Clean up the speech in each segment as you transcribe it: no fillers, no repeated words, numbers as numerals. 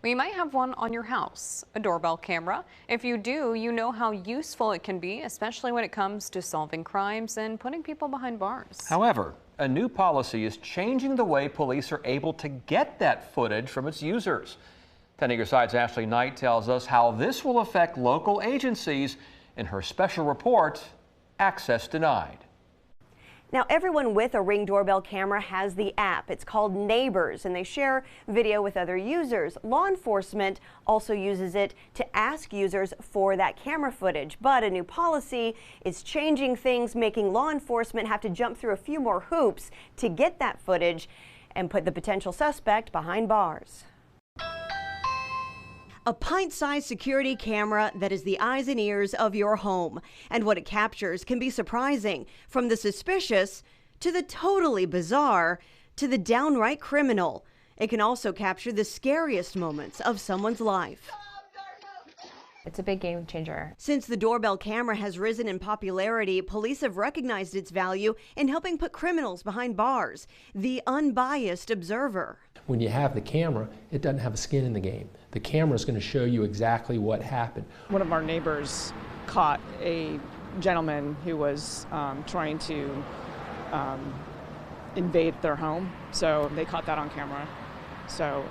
Well, you might have one on your house, a doorbell camera. If you do, you know how useful it can be, especially when it comes to solving crimes and putting people behind bars. However, a new policy is changing the way police are able to get that footage from its users. 10 Acre Side's Ashley Knight tells us how this will affect local agencies in her special report, Access Denied. Now, everyone with a Ring doorbell camera has the app. It's called Neighbors, and they share video with other users. Law enforcement also uses it to ask users for that camera footage. But a new policy is changing things, making law enforcement have to jump through a few more hoops to get that footage and put the potential suspect behind bars. A pint-sized security camera that is the eyes and ears of your home. And what it captures can be surprising, from the suspicious to the totally bizarre to the downright criminal. It can also capture the scariest moments of someone's life. It's a big game changer. Since the doorbell camera has risen in popularity, police have recognized its value in helping put criminals behind bars. The unbiased observer. When you have the camera, it doesn't have a skin in the game. The camera is going to show you exactly what happened. One of our neighbors caught a gentleman who was trying to invade their home, so they caught that on camera. So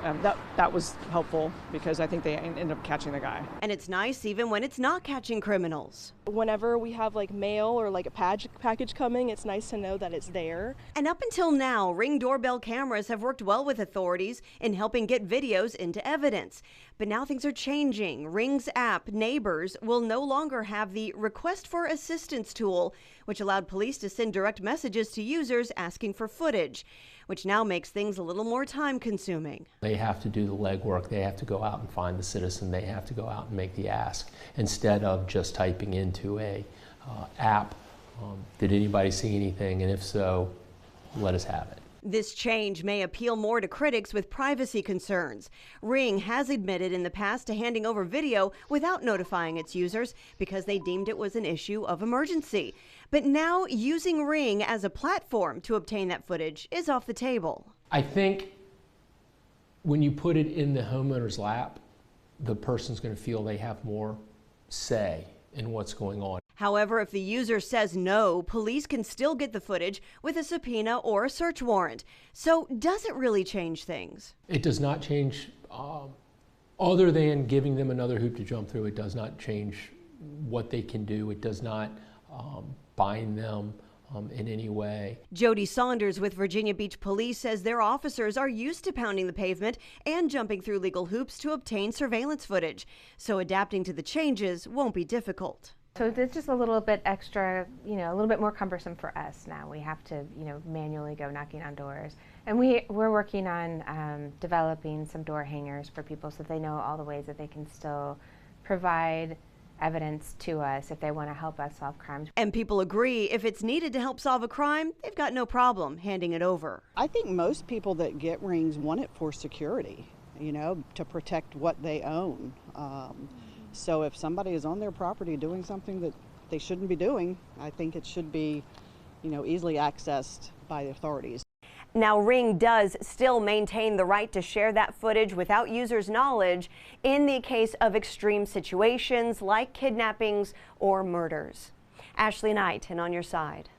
that was helpful because I think they ended up catching the guy. And it's nice even when it's not catching criminals. Whenever we have like mail or like a package coming, it's nice to know that it's there. And up until now, Ring doorbell cameras have worked well with authorities in helping get videos into evidence. But now things are changing. Ring's app, Neighbors, will no longer have the Request for Assistance tool, which allowed police to send direct messages to users asking for footage, which now makes things a little more time-consuming. They have to do the legwork. They have to go out and find the citizen. They have to go out and make the ask instead of just typing into a app, did anybody see anything, and if so, let us have it. This change may appeal more to critics with privacy concerns. Ring has admitted in the past to handing over video without notifying its users because they deemed it was an issue of emergency. But now using Ring as a platform to obtain that footage is off the table. I think when you put it in the homeowner's lap, the person's going to feel they have more say in what's going on. However, if the user says no, police can still get the footage with a subpoena or a search warrant. So does it really change things? It does not change, other than giving them another hoop to jump through. It does not change what they can do. It does not bind them in any way. Jody Saunders with Virginia Beach Police says their officers are used to pounding the pavement and jumping through legal hoops to obtain surveillance footage. So adapting to the changes won't be difficult. So it's just a little bit extra, a little bit more cumbersome for us now. We have to, manually go knocking on doors. And we're working on developing some door hangers for people so they know all the ways that they can still provide evidence to us if they want to help us solve crimes. And people agree if it's needed to help solve a crime, they've got no problem handing it over. I think most people that get rings want it for security, to protect what they own. So if somebody is on their property doing something that they shouldn't be doing, I think it should be, easily accessed by the authorities. Now, Ring does still maintain the right to share that footage without users' knowledge in the case of extreme situations like kidnappings or murders. Ashley Knight, and On Your Side.